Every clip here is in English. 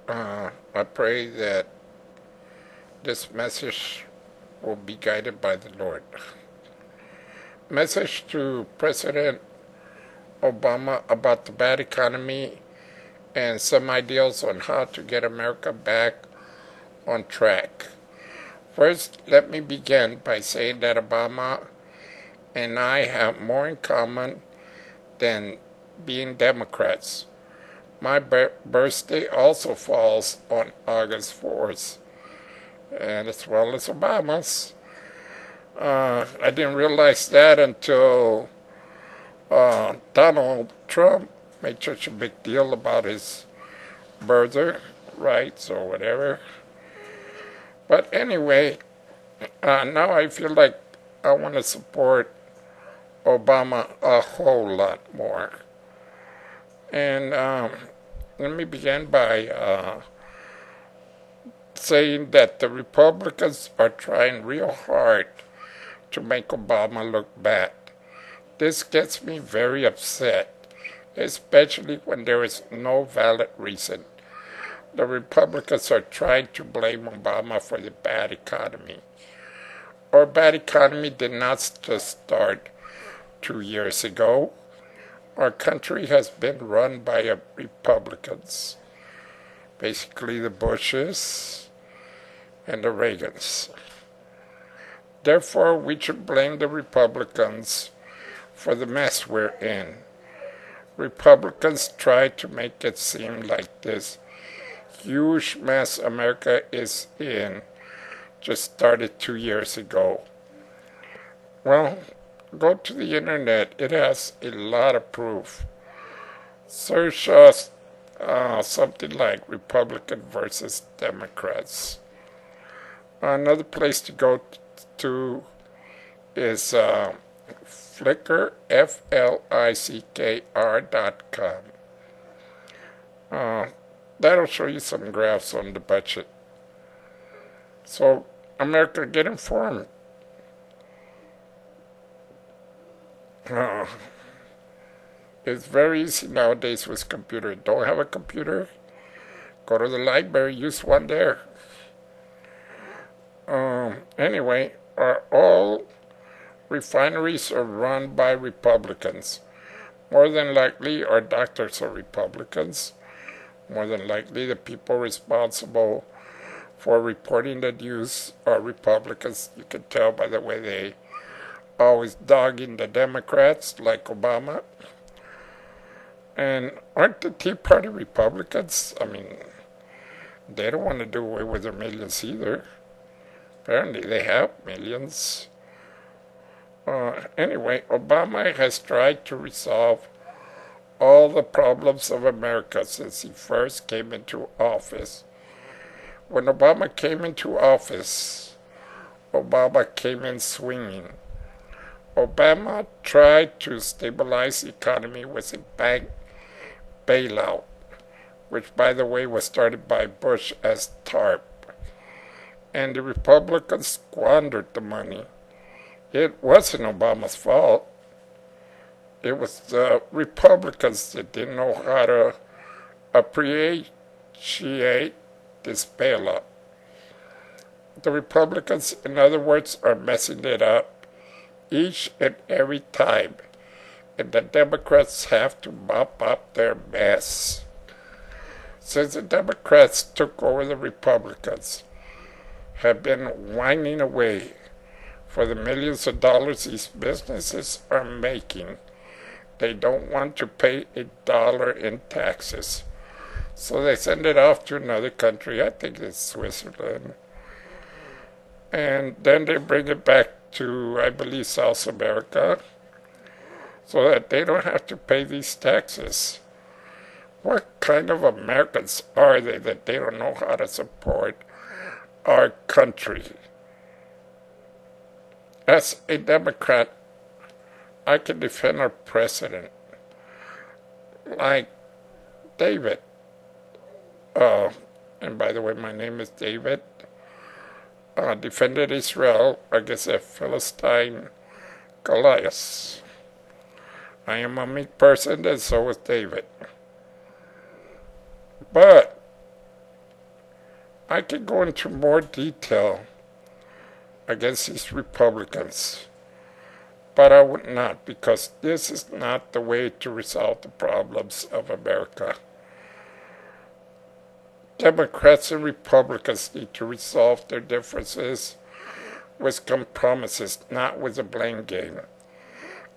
I pray that this message will be guided by the Lord. Message to President Obama about the bad economy and some ideas on how to get America back on track. First, let me begin by saying that Obama and I have more in common than being Democrats. My birthday also falls on August 4th, and as well as Obama's. I didn't realize that until Donald Trump made such a big deal about his birthday rights or whatever. But anyway, now I feel like I want to support Obama a whole lot more. And let me begin by saying that the Republicans are trying real hard to make Obama look bad. This gets me very upset, especially when there is no valid reason. The Republicans are trying to blame Obama for the bad economy. Our bad economy did not just start 2 years ago. Our country has been run by Republicans, basically the Bushes and the Reagans. Therefore, we should blame the Republicans for the mess we're in. Republicans try to make it seem like this huge mess America is in just started 2 years ago. Well, go to the internet. It has a lot of proof. Search something like Republican versus Democrats. Another place to go to is Flickr, FLICKR.com. That'll show you some graphs on the budget. So, America, get informed. It's very easy nowadays with computer. Don't have a computer? Go to the library, use one there. Anyway, all refineries are run by Republicans. More than likely, our doctors are Republicans. More than likely, the people responsible for reporting the news are Republicans. You can tell by the way they always dogging the Democrats, like Obama. And aren't the Tea Party Republicans? I mean, they don't want to do away with their millions either. Apparently, they have millions. Anyway, Obama has tried to resolve all the problems of America since he first came into office. When Obama came into office, Obama came in swinging. Obama tried to stabilize the economy with a bank bailout, which, by the way, was started by Bush as TARP. And the Republicans squandered the money. It wasn't Obama's fault. It was the Republicans that didn't know how to appreciate this bailout. The Republicans, in other words, are messing it up each and every time. And the Democrats have to mop up their mess. Since the Democrats took over, the Republicans have been whining away for the millions of dollars these businesses are making. They don't want to pay $1 in taxes. So they send it off to another country, I think it's Switzerland. And then they bring it back to, I believe, South America, so that they don't have to pay these taxes. What kind of Americans are they that they don't know how to support our country? As a Democrat, I can defend our president, like David. And by the way, my name is David. Defended Israel against a Philistine Goliath. I am a meek person, and so is David. But I could go into more detail against these Republicans, but I would not, because this is not the way to resolve the problems of America. Democrats and Republicans need to resolve their differences with compromises, not with a blame game.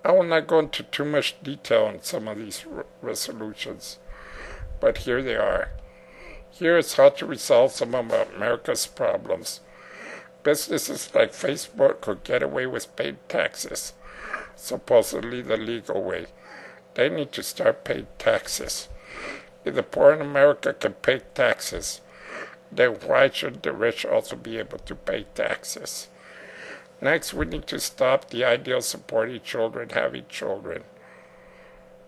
I will not go into too much detail on some of these resolutions, but here they are. Here is how to resolve some of America's problems. Businesses like Facebook could get away with paying taxes, supposedly the legal way. They need to start paying taxes. If the poor in America can pay taxes, then why should the rich also be able to pay taxes? Next, we need to stop the idea of supporting children having children.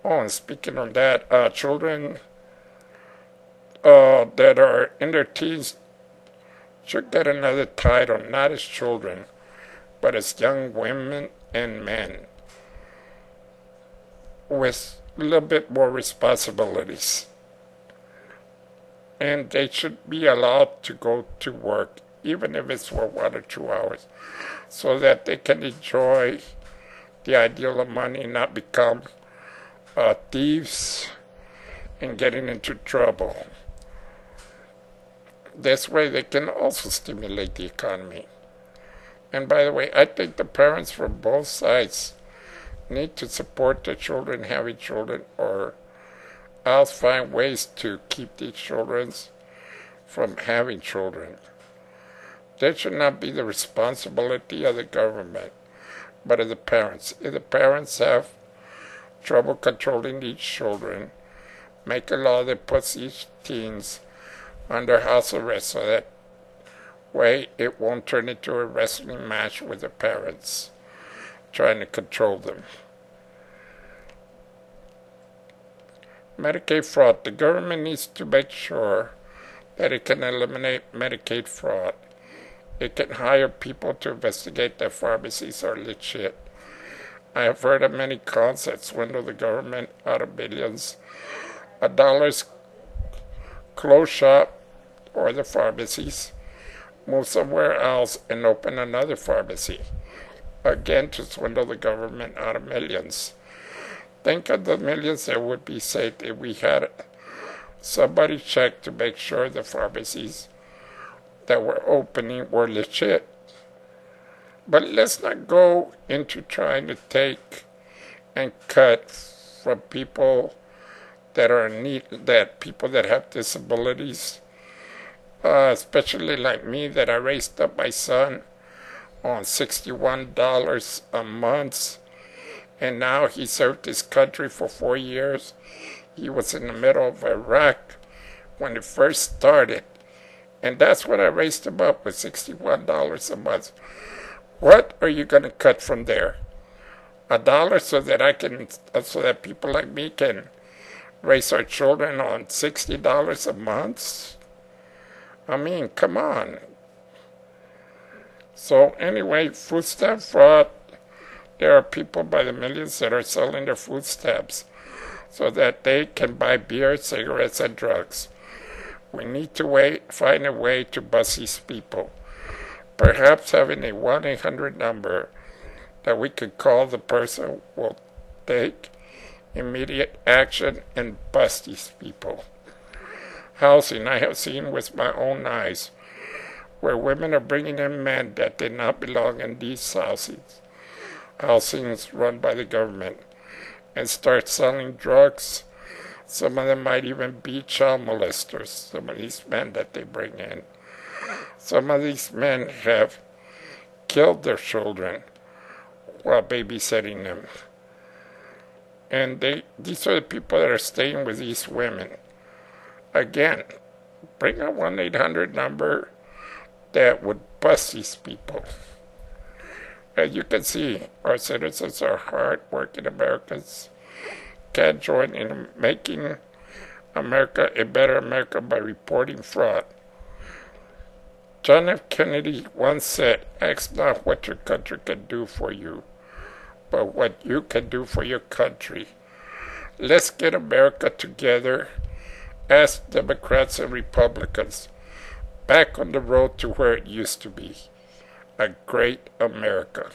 Oh, and speaking of that, children that are in their teens should get another title, not as children, but as young women and men with a little bit more responsibilities. And they should be allowed to go to work, even if it's for 1 or 2 hours, so that they can enjoy the ideal of money and not become thieves and getting into trouble. This way they can also stimulate the economy. And by the way, I think the parents from both sides need to support their children having children, or else find ways to keep these children from having children. That should not be the responsibility of the government, but of the parents. If the parents have trouble controlling these children, make a law that puts these teens under house arrest, so that way it won't turn into a wrestling match with the parents trying to control them. Medicaid fraud. The government needs to make sure that it can eliminate Medicaid fraud. It can hire people to investigate that pharmacies are legit. I have heard of many cons that swindle the government out of billions of dollars, close shop or the pharmacies, move somewhere else and open another pharmacy, again to swindle the government out of millions. Think of the millions that would be saved if we had somebody check to make sure the pharmacies that were opening were legit. But let's not go into trying to take and cut from people that are in need, that people that have disabilities, especially like me, that I raised up my son on $61 a month, and now he served his country for 4 years. He was in the middle of Iraq when it first started, and that's when I raised him up with $61 a month. What are you going to cut from there? $1 so that people like me can raise our children on $60 a month? I mean, come on. So anyway, food stamp fraud. There are people by the millions that are selling their food stamps so that they can buy beer, cigarettes, and drugs. We need to find a way to bust these people. Perhaps having a 1-800 number that we could call the person will take immediate action and bust these people. Housing, I have seen with my own eyes where women are bringing in men that did not belong in these housings run by the government, and start selling drugs. Some of them might even be child molesters, some of these men that they bring in. Some of these men have killed their children while babysitting them. And these are the people that are staying with these women. Again, bring a 1-800 number that would bust these people. As you can see, our citizens are hard-working Americans, can join in making America a better America by reporting fraud. John F. Kennedy once said, "Ask not what your country can do for you, but what you can do for your country." Let's get America together as Democrats and Republicans. back on the road to where it used to be, a great America.